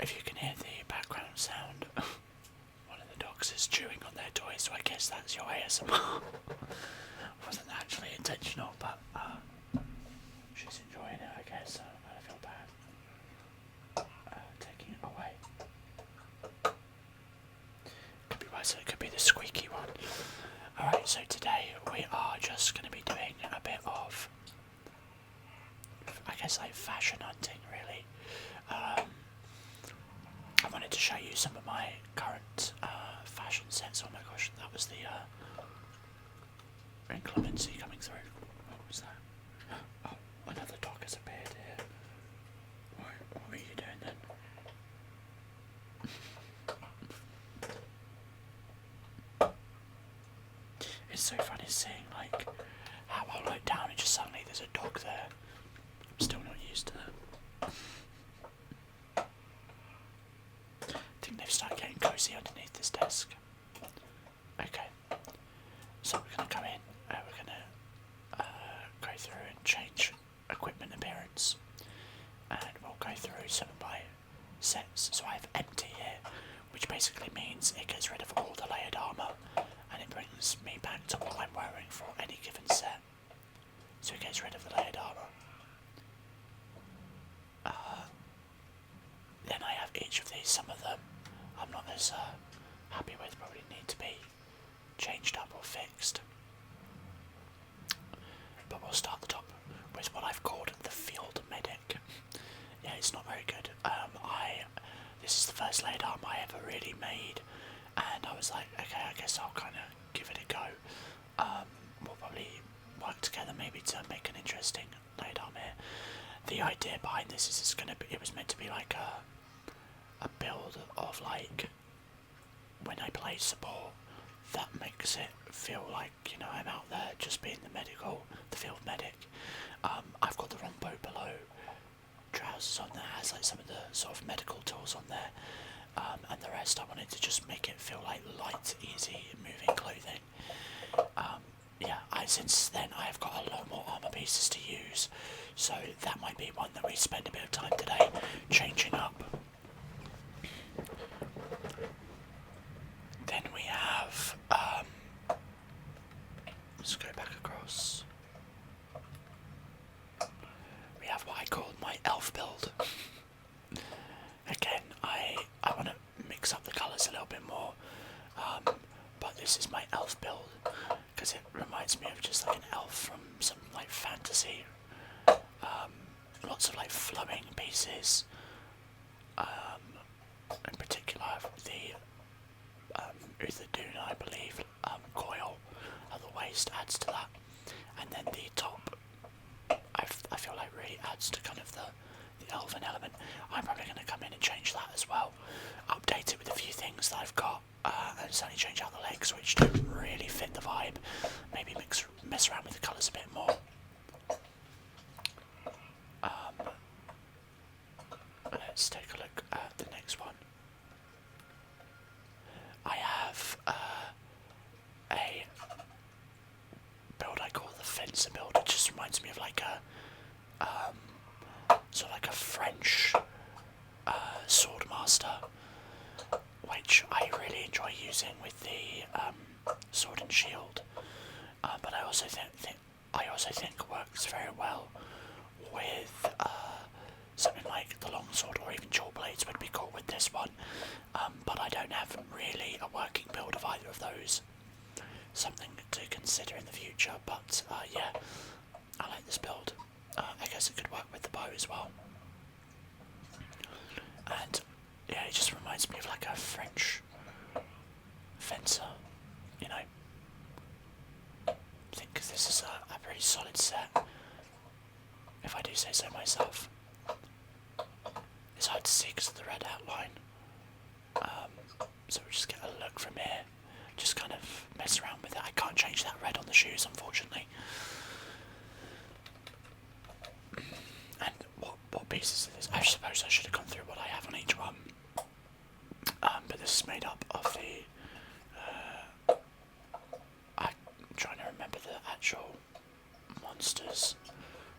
if you can hear the background sound, one of the dogs is chewing on their toy, so I guess that's your ASMR. Wasn't actually intentional, but she's enjoying it, I guess, so I feel bad taking it away. Could be right, so it could be the squeaky one. Alright, so today we are just going to be doing a bit of, I guess, like fashion hunting, really. I wanted to show you some of my current fashion sense. Oh my gosh, that was the inclemency coming through. What was that? Oh, another dog has appeared here. What are you doing then? It's so funny seeing like how I look down and just suddenly there's a dog there. I'm still not used to that. I think they've started getting cozy underneath this desk. Okay, so we're going to come in, we're going to go through and change equipment appearance, and we'll go through some of my sets. So I have empty here, which basically means it gets rid of all the layered armour, and it brings me back to what I'm wearing for any given set. So it gets rid of the layered armour. Then I have each of these. Some of them I'm not as happy with, probably need to be changed up or fixed. But we'll start the top with what I've called the field medic. Yeah, it's not very good. This is the first layered arm I ever really made, and I was like, okay, I guess I'll kind of give it a go. We'll probably work together maybe to make an interesting layered arm here. The idea behind this is it was meant to be like a build of like when I play support, that makes it feel like, you know, I'm out there just being the field medic. I've got the rombo below trousers on there, has like some of the sort of medical tools on there, and the rest I wanted to just make it feel like light, easy moving clothing. Yeah, since then I have got a lot more armour pieces to use, so that might be one that we spend a bit of time today changing up. Then we have, let's go back across. We have what I call my elf build. Again, I want to mix up the colours a little bit more, but this is my elf build because it reminds me of just like an elf from some like fantasy. Lots of like flowing pieces. In particular, the Uthaduna, I believe, coil at the waist adds to that, and then the top, I feel like really adds to kind of the elven element. I'm probably going to come in and change that as well, update it with a few things that I've got, and certainly change out the legs, which don't really fit the vibe. Maybe mess around with the colours a bit more. Let's take a look at the next one. I have a build I call the fencer build. It just reminds me of like a sort of like a French sword master, which I really enjoy using with the sword and shield. But I also think works very well with something like the longsword or even dual blades would be cool with this one. But I don't have really a working build of either of those. Something to consider in the future, but yeah, I like this build. I guess it could work with the bow as well. And yeah, it just reminds me of like a French fencer, you know. I think this is a pretty solid set, if I do say so myself. It's hard to see because of the red outline. So we'll just get a look from here. Just kind of mess around with it. I can't change that red on the shoes, unfortunately. And what pieces is this? I suppose I should have gone through what I have on each one. But this is made up of the... I'm trying to remember the actual monsters.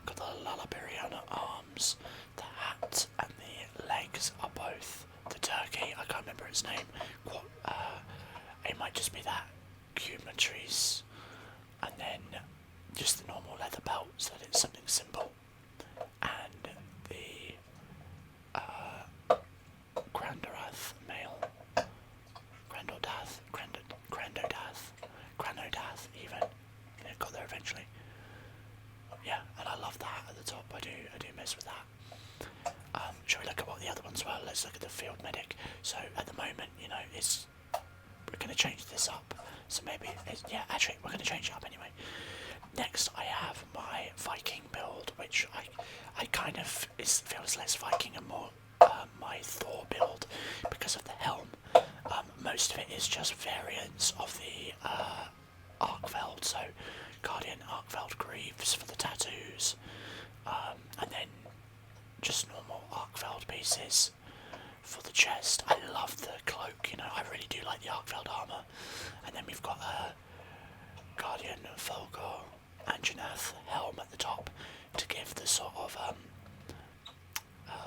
Got the Lalaberiana arms, the hat, and the legs are both the turkey, I can't remember its name. It might just be that geometries, and then just the normal leather belt, so that it's something simple. And the Grandorath male, Granodath even. It got there eventually. Yeah, and I love the hat at the top. I do mess with that. Shall we look at what the other ones were? Let's look at the field medic. So at the moment, you know, we're going to change this up. So maybe, yeah, actually, we're going to change it up anyway. Next, I have my Viking build, which I kind of feels less Viking and more my Thor build because of the helm. Most of it is just variants of the Arkveld, so Guardian Arkveld Greaves for the tattoos, and then just normal Arkveld pieces for the chest. I love the cloak, you know, I really do like the Arkveld armour. And then we've got a Guardian Volgar Anjanath helm at the top to give the sort of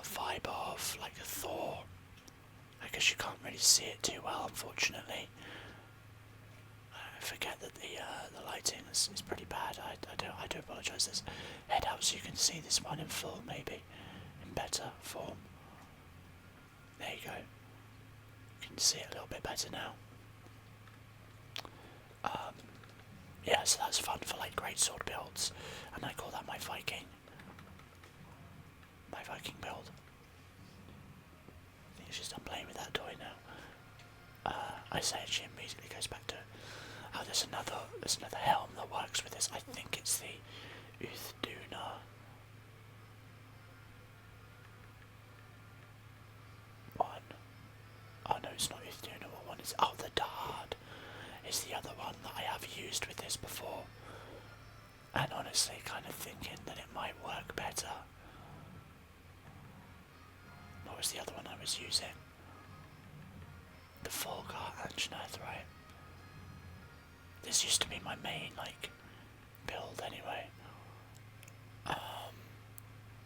vibe of like a Thor. I guess you can't really see it too well, unfortunately. I forget that the lighting is pretty bad. I do apologise. There's head out so you can see this one in full, maybe in better form. There you go. You can see it a little bit better now. Yeah, so that's fun for like greatsword builds, and I call that my Viking build. I think it's just I'm playing with that toy now. I say it, she immediately goes back to. Oh, there's another helm that works with this. I think it's the Uthduna one. Oh no, it's not Uthduna. What one is? Oh, the Dard is the other one that I have used with this before, and honestly kind of thinking that it might work better. What was the other one I was using? The Volgar Anjanath, right? This used to be my main, like, build anyway.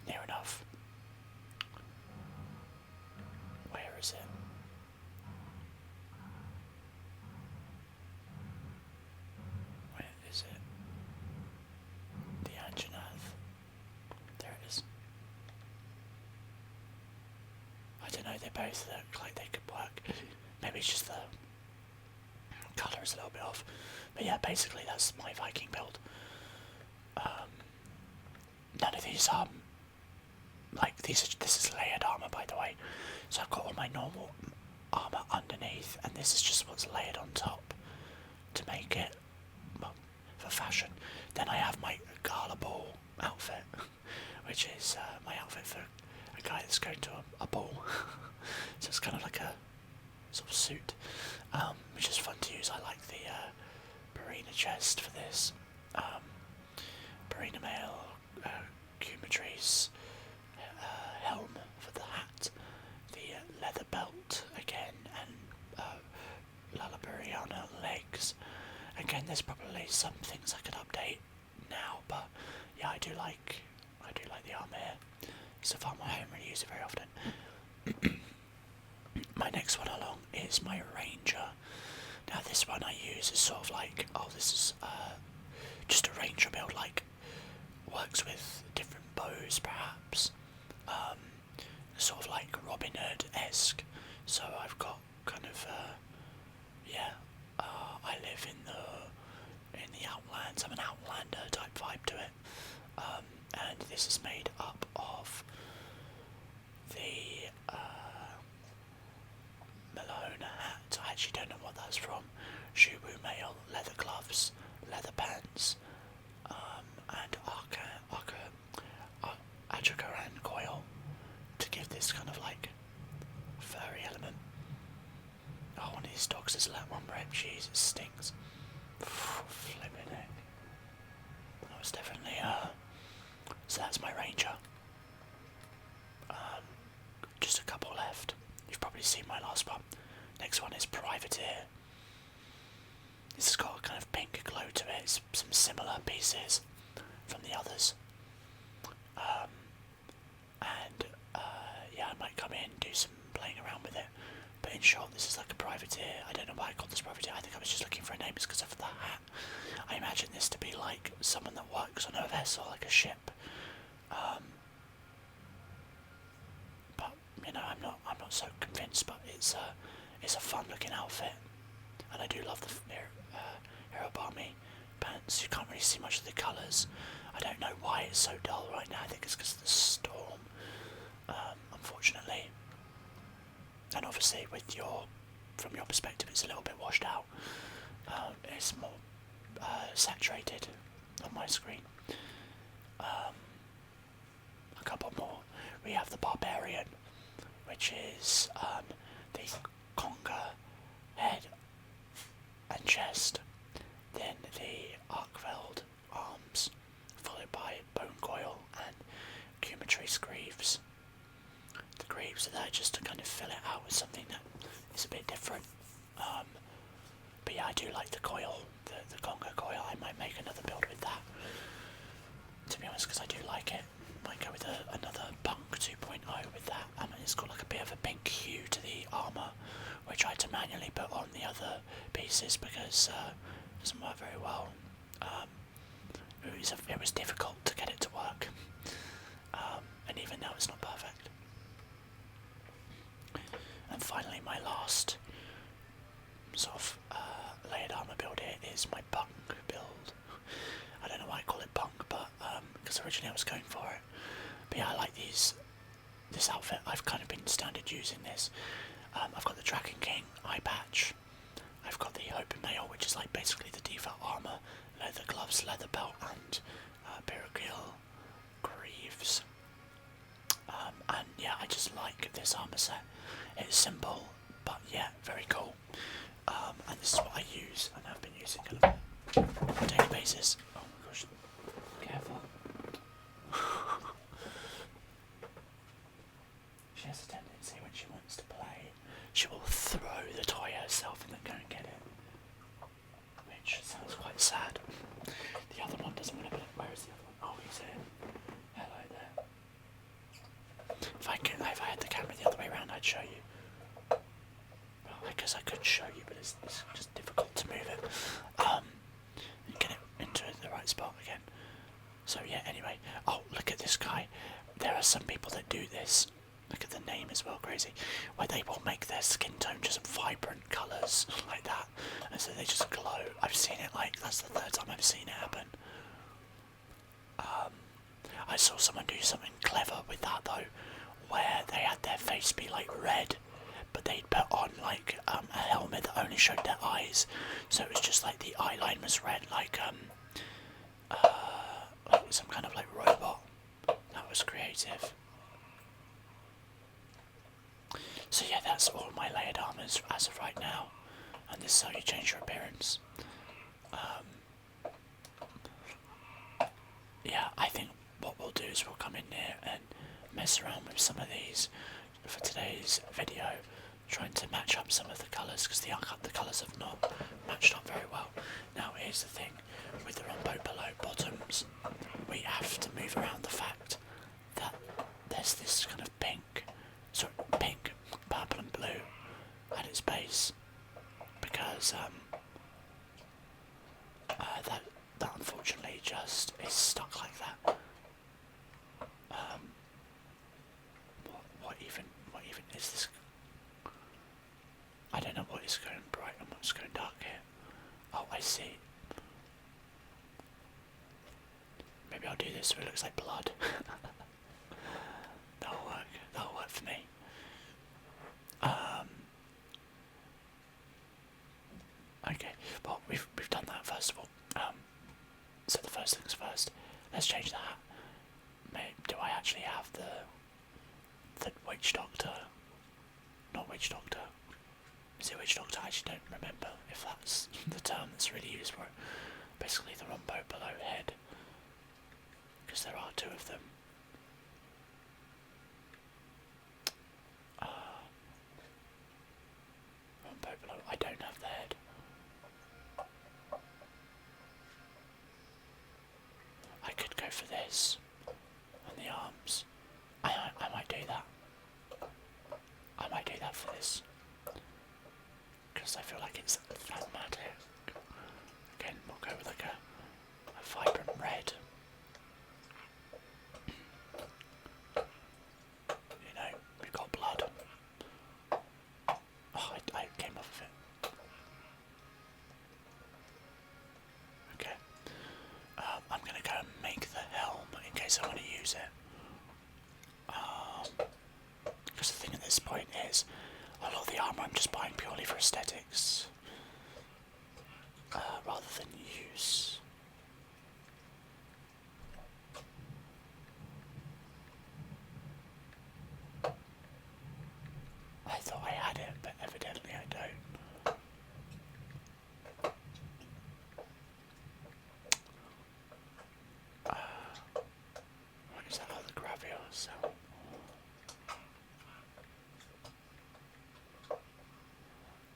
Near enough. Where is it? Where is it? The Anjanath. There it is. I don't know, they both look like they could work. Maybe it's just the colour is a little bit off. But yeah, basically that's my Viking build. None of these are like this is layered armour, by the way. So I've got all my normal armour underneath, and this is just what's layered on top to make it, well, for fashion. Then I have my gala ball outfit, which is my outfit for a guy that's going to a ball. So it's kind of like a sort of suit, which is fun to use. I like the Barina chest for this. Barina mail, geometries, helm for the hat, the leather belt again, and Lalaburiana legs. Again, there's probably some things I could update now, but yeah, I do like the armour here. So far, I don't really use it very often. My next one along is my Ranger. Now this one I use is sort of like, oh, this is just a Ranger build, like works with different bows perhaps, sort of like Robin Hood-esque. So I've got kind of I live in the Outlands. I'm an Outlander type vibe to it, and this is made up of the Malone hat. I actually don't know what that's from. Shubu mail, leather gloves, leather pants, and Ajacaran coil to give this kind of like furry element. Oh, one of these dogs has let one rip. Jeez, it stings. Flipping it. That was definitely so that's my Ranger. Just a couple left. You've probably seen my last one. Next one is Privateer. This has got a kind of pink glow to it. It's some similar pieces from the others. And yeah, I might come in, do some playing around with it. But in short, this is like a privateer. I don't know why I called this privateer. I think I was just looking for a name because of the hat. I imagine this to be like someone that works on a vessel, like a ship. But you know, I'm not so convinced. But it's a fun looking outfit, and I do love the Hero Barmy pants. You can't really see much of the colours. I don't know why it's so dull right now. I think it's because of the storm, unfortunately. And obviously, from your perspective, it's a little bit washed out. It's more saturated on my screen. A couple more. We have the Barbarian, which is the conga head and chest, then the Arkveld arms, followed by bone coil and cumatrice greaves. The greaves are there just to kind of fill it out with something that is a bit different. But yeah, I do like the coil, the conga coil. I might make another build with that, to be honest, because I do like it. Might go with another Punk 2.0 with that. It's got like a bit of a pink hue to the armour, which I had to manually put on the other pieces because it doesn't work very well. It was difficult to get it to work, and even now it's not perfect. And finally, my last sort of layered armour build here is my Punk build. I don't know why I call it Punk, but because originally I was going for it. But yeah, I like this outfit. I've kind of been standard using this. I've got the Dragon King eye patch. I've got the open mail, which is like basically the default armour, leather gloves, leather belt, and Perigil greaves. And yeah, I just like this armour set. It's simple, but yeah, very cool. And this is what I use, and I've been using kind of on a daily basis. Oh my gosh, careful. She has a tendency when she wants to play, she will throw the toy herself and then go and get it, which sounds quite sad. The other one doesn't want to play. Where is the other one? Oh, he's here. Hello there. If I had the camera the other way around, I'd show you. Well, I guess I could show you, but it's just difficult to move it. And get it into the right spot again. So yeah, anyway. Oh, look at this guy. There are some people that do this. Look at the name as well, crazy. Where they will make their skin tone just vibrant colours like that, and so they just glow. I've seen it that's the third time I've seen it happen. I saw someone do something clever with that though, where they had their face be like red, but they'd put on like a helmet that only showed their eyes, so it was just like the eye line was red, like some kind of like robot. That was creative. So yeah, that's all my layered armours as of right now, and this is how you change your appearance. Yeah, I think what we'll do is we'll come in here and mess around with some of these for today's video, trying to match up some of the colours, because the colours have not matched up very well. Now here's the thing, with the Rombo below bottoms, we have to move around the fact that there's this kind of pink, purple and blue at its base, because that unfortunately just is stuck like that. What even is this? I don't know what is going bright and what's going dark here. Oh, I see. Maybe I'll do this so it looks like blood. That'll work for me. Okay, well we've done that first of all. So the first things first, let's change that. Do I actually have the witch doctor? Not witch doctor. Is it witch doctor? I actually don't remember if that's the term that's really used for it. Basically the Rombo below head, because there are two of them. Rombo below. I don't have the head. I could go for this on the arms. I might do that. I might do that for this. Because I feel like it's thematic. Again, we'll go with like a vibrant red. You know, we've got blood. Oh, I came off of it. Okay. I'm going to go and make the helm in case I want to use it. Because the thing at this point is, a lot of the armour I'm just buying purely for aesthetics. Rather than use. I thought I had it, but evidently I don't. What is that other gravier cell?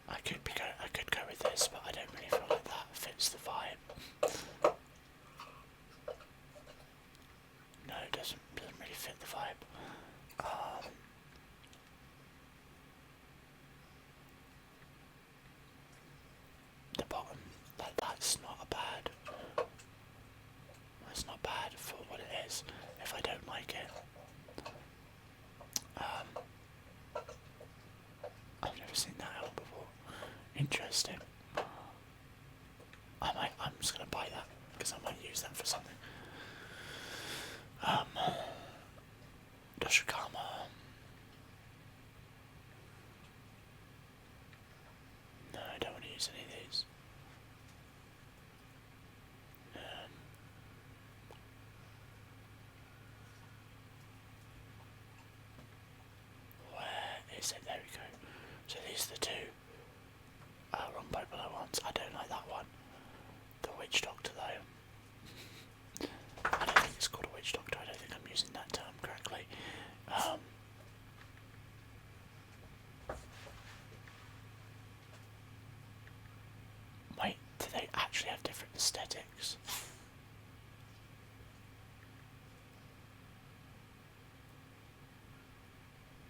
I could go with this, but I don't really feel like that fits the vibe. No, it doesn't really fit the vibe. The bottom, that's not bad. That's not bad for what it is. If I don't like it, I've never seen that out before. Interesting. I'm just gonna buy that because I might use that for something. Doshikama. No, I don't want to use any of these. Where is it? There we go. So these are the two wrong popular ones. I don't like that one. The witch doctor though. I don't think it's called a witch doctor. I don't think I'm using that term correctly. Wait, do they actually have different aesthetics?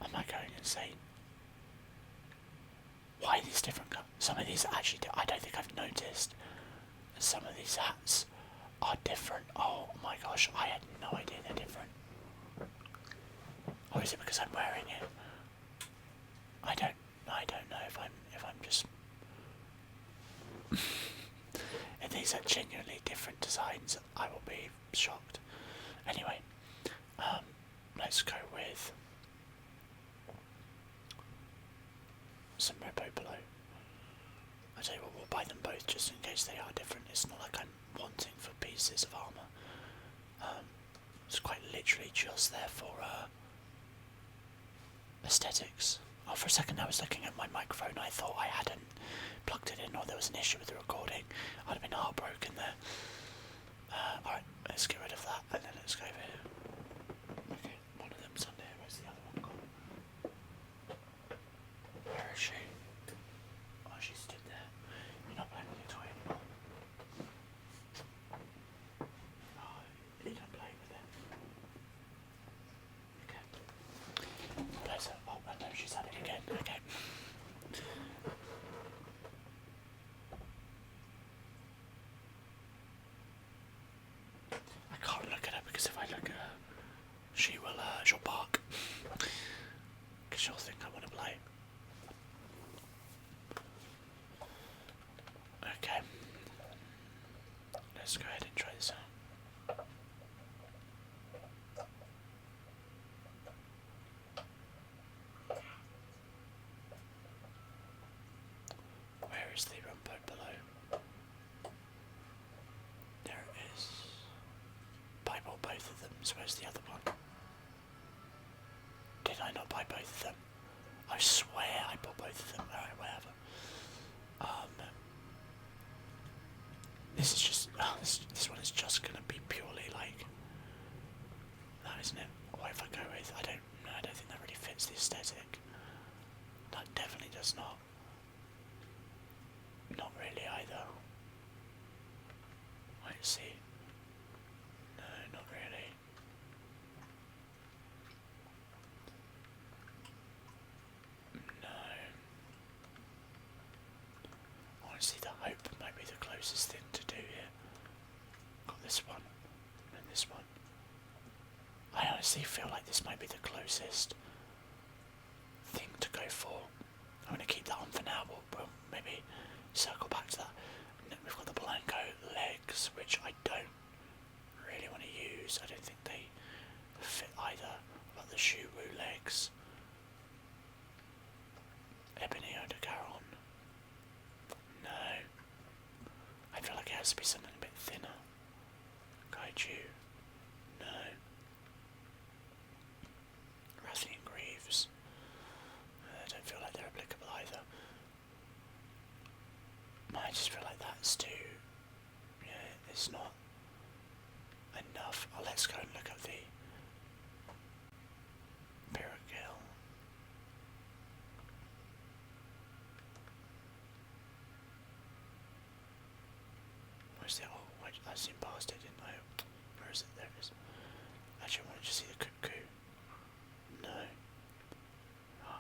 Am I going insane? Why are these different colours? Some of these actually, I don't think I've noticed. Some of these hats are different. Oh my gosh, I had no idea they're different. Or is it because I'm wearing it? I don't know if I'm just. If these are genuinely different designs, I will be shocked. Anyway, let's go with some Repopolo. I tell you what, we'll buy them both just in case they are different. It's not like I'm wanting for pieces of armour. It's quite literally just there for aesthetics. Oh, for a second I was looking at my microphone. I thought I hadn't plugged it in or there was an issue with the recording. I'd have been heartbroken there. Alright, let's get rid of that and then let's go over here. Okay, one of them's on there. Where's the other one gone? Where is she? Oh, she stood there. You're not playing with your toy anymore. Oh, you don't play with it. Okay. Bless her. Oh, no, she's had it again. Okay. I can't look at her because if I look at her, she'll bark. Because she'll think I want to play. Okay. Let's go ahead and try this out. Where is the rumpo below? There it is. I bought both of them, so where's the other one? Did I not buy both of them? I swear I bought both of them. Alright, whatever. This is just this one is just gonna be purely like that, isn't it? What if I go with I don't think that really fits the aesthetic. That definitely does not. Not really either. Let's see. No, not really. closest thing to do here. Got this one and this one. I honestly feel like this might be the closest thing to go for. I'm going to keep that on for now, but we'll maybe circle back to that. And then we've got the Blanco legs, which I don't really want to use. I don't think they fit either. About the Shuru legs. Ebony Odogaron. No. I feel like it has to be something a bit thinner. Kaiju. No. Rathian Greaves. I don't feel like they're applicable either. I just feel like that's too... yeah, it's not enough. Oh, let's go and look at the Pyrrhagil. Where's the... oh, I zoomed past it, didn't I? Where is it? There it is. Actually, I wanted to see the cuckoo. No.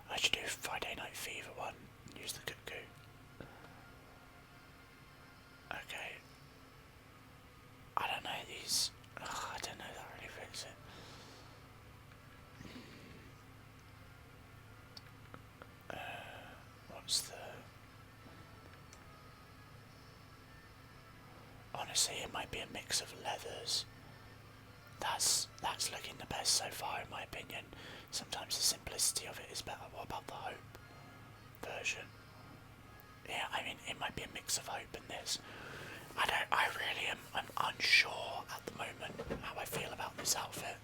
I should do Friday Night Fever one. Use the cuckoo. Okay. I don't know these. Ugh, I don't know that really fits it. What's the... honestly, it might be a mix of leathers. That's looking the best so far in my opinion. Sometimes the simplicity of it is better. What about the Hope version? Yeah, I mean, it might be a mix of Hope and this. I really am, I'm unsure at the moment how I feel about this outfit.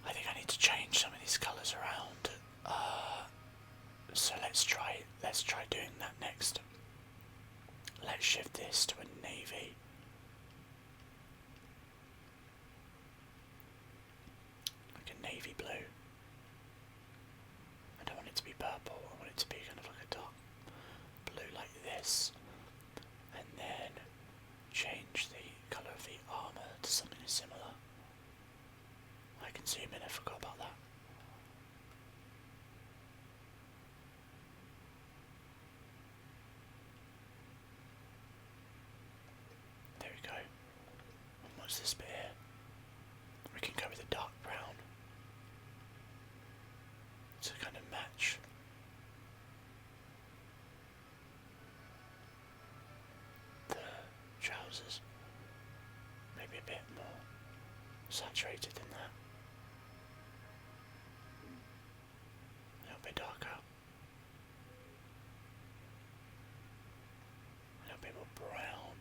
I think I need to change some of these colours around. So let's try doing that next. Let's shift this to a navy. Like a navy blue. I don't want it to be purple, I want it to be kind of like a dark blue like this. And then change the colour of the armour to something similar. I can zoom in, I forgot about that. There we go. And what's this bit here? We can go with a dark brown to kind of match. The trousers. Maybe a bit more saturated than that. A little bit darker. A little bit more brown.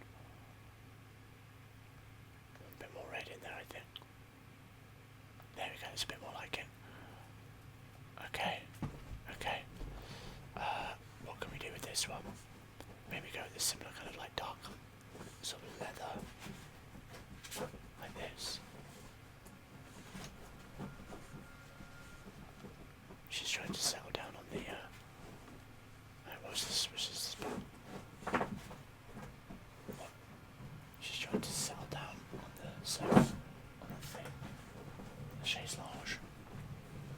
A bit more red in there, I think. There we go, it's a bit more like it. Okay, okay. What can we do with this one? Maybe go with this similar kind of like dark sort of leather. Like this. She's trying to settle down on the what's this? What's this? What? She's trying to settle down on the sofa, on the thing. The chaise lounge.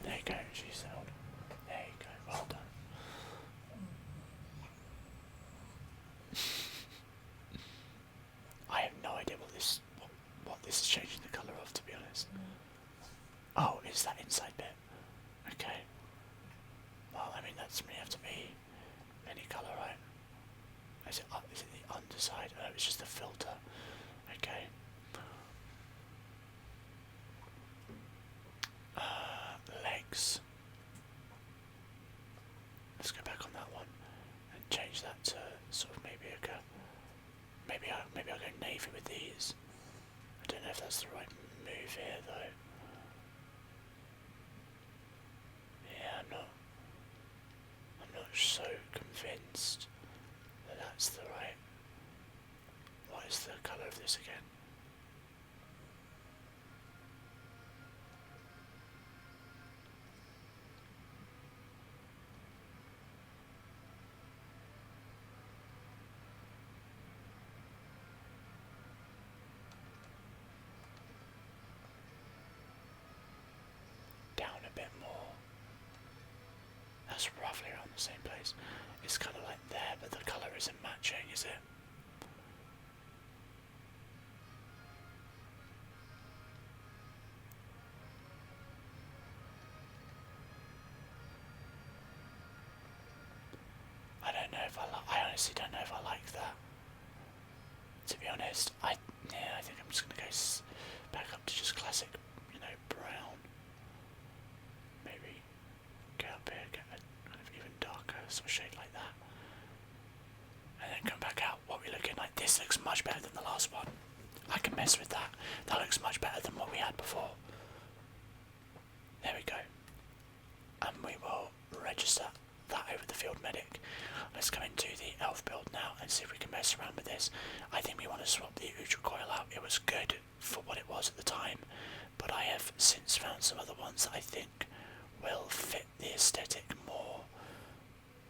There you go, she's settled. There you go, well done. I have no idea what this is changing the colour of, to be honest. Oh, is that inside bit? Okay. Well, I mean, that's going to have to be any colour, right? Is it the underside? Oh, it's just the filter. Okay. Legs. Let's go back on that one and change that to sort of maybe maybe I'll go navy with these. I don't know if that's the right move here though. Yeah, I'm not so convinced that that's the right. What is the colour of this again? Down a bit more. That's roughly around the same place. It's kind of like there, but the colour isn't matching, is it? I don't know if I honestly don't know if I like that. To be honest, I think I'm just gonna go back up to just classic, brown. Maybe get up here, get a kind of even darker sort of shade like that, and then come back out. What we're looking like, this looks much better than the last one. I can mess with that. That looks much better than what we had before. There we go. And we will register that over the field medic. Let's go into the elf build now and see if we can mess around with this. I think we want to swap the Ultra Coil out. It was good for what it was at the time, but I have since found some other ones that I think will fit the aesthetic more.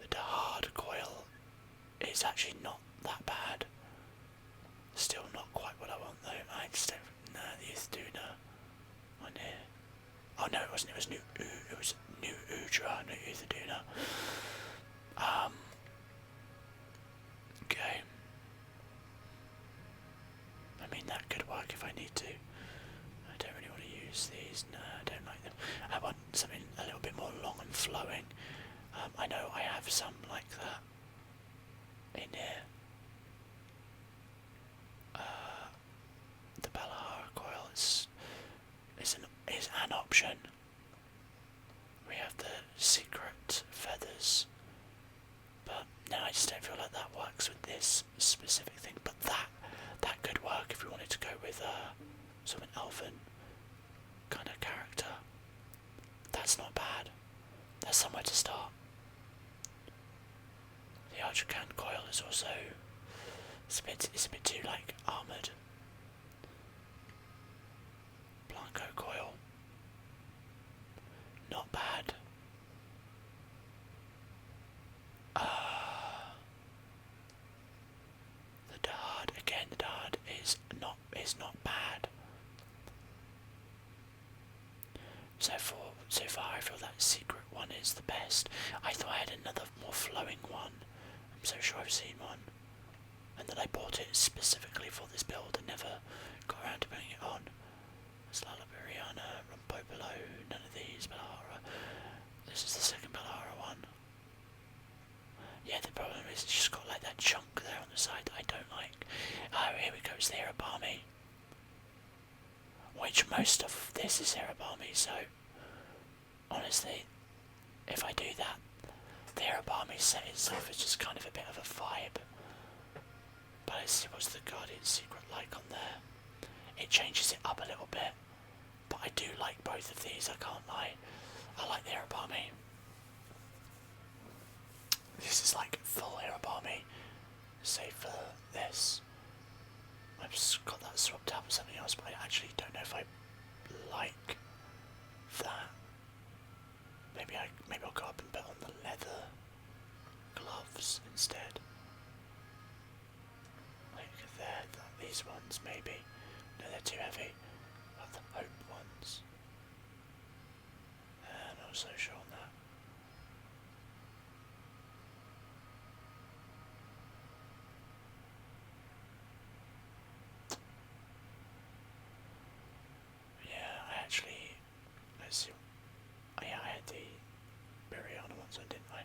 The hard coil is actually not that bad. Still not quite what I want though. I just don't. Nah, the Ithaduna on here. Oh no, it wasn't. It was new Udra, new Ithaduna. Okay. I mean, that could work if I need to. I don't really want to use these. No, I don't like them. I want something a little bit more long and flowing. I know I have some like that in here. The Balahara coil is an option. We have the secret feathers, but no, I just don't feel like that works with this specific thing. But that could work if we wanted to go with sort of an elfin kind of character. That's not bad. That's somewhere to start. The Archcan coil is also it's a bit too like armoured. Blanco coil. Not bad. The Dard again. The Dard is not bad. So far, I feel that secret one is the best. I thought I had another more flowing one. I'm so sure I've seen one, and that I bought it specifically for this build and never got around to putting it on. Slalaberiana, Rumpopolo, none of these, Balahara. This is the second Balahara one. Yeah, the problem is it's just got like that chunk there on the side that I don't like. Oh, here we go, it's the Erebami. Which most of this is Erebami, so honestly, if I do that, the Erebami set itself is just kind of a bit of a vibe. But let's see what's the Guardian Secret like on there. It changes it up a little bit, but I do like both of these, I can't lie. I like the Erebami. This is like full Erebami, save for this. I've just got that swapped out for something else, but I actually don't know if I like that. Maybe I'll go up and put on the leather gloves instead. Like these ones maybe. No, they're too heavy. I'll have the Hope ones. I'm not so sure on that. Let's see. Oh yeah, I had the Beriana ones on, didn't I?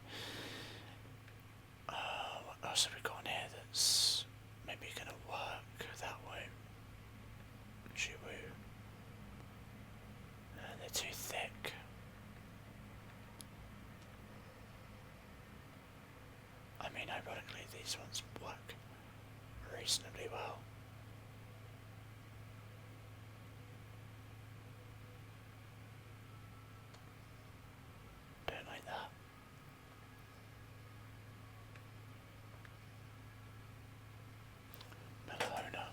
What else have we got on here that's maybe gonna work that way? Chiwu. They're too thick. I mean, ironically, these ones work reasonably well. Don't like that. Melona.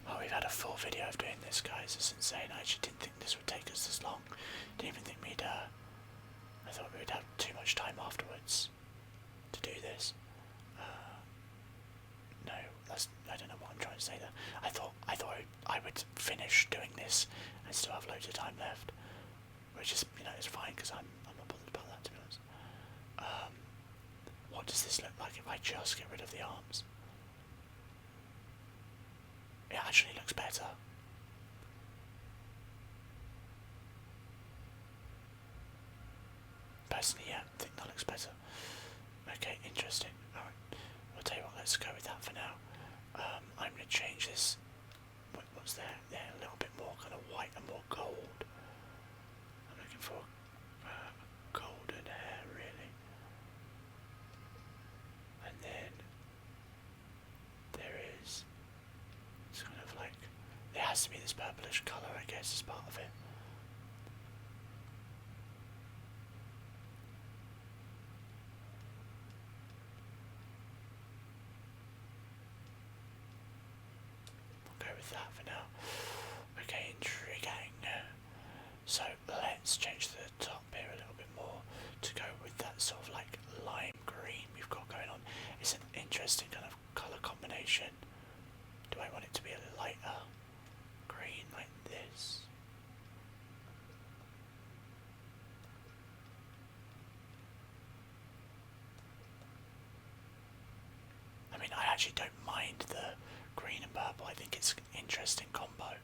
Oh, we've had a full video of doing this, guys. It's insane. I actually didn't think this would take us this long. Didn't even think we'd, I thought we would have too much time afterwards to do this. No, I don't know what I'm trying to say there. I thought I would finish doing this and still have loads of time left, which is, it's fine because I'm not bothered about that, to be honest. what does this look like if I just get rid of the arms? It actually looks better. Personally, yeah, I think that looks better. Okay, interesting. Alright, I'll tell you what, let's go with that for now. I'm going to change this. What's there? There, a little bit more kind of white and more gold. I'm looking for golden hair, really. And then there is, it's kind of like, there has to be this purplish colour, I guess, as part of it. That for now. Okay, intriguing. So let's change the top here a little bit more to go with that sort of like lime green we've got going on. It's an interesting kind of colour combination. Do I want it to be a lighter green like this? I mean, I actually don't mind the green and purple. I think it's an interesting combo.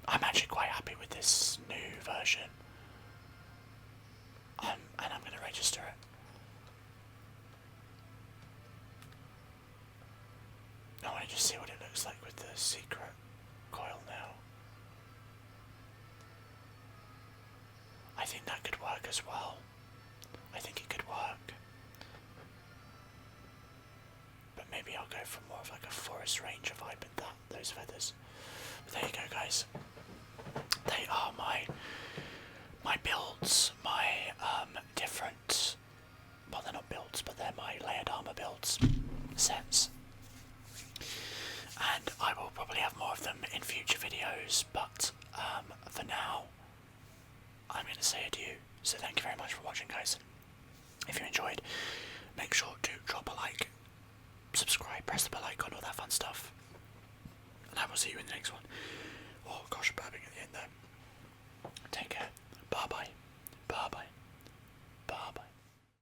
I'm actually quite happy with this new version. And I'm going to register it. I want to just see what it looks like with the secret coil now. I think that could work as well. I think it could work. But maybe I'll go for more of like a forest ranger vibe with those feathers. But there you go, guys. They are my builds, my different, well, they're not builds, but they're my layered armour builds.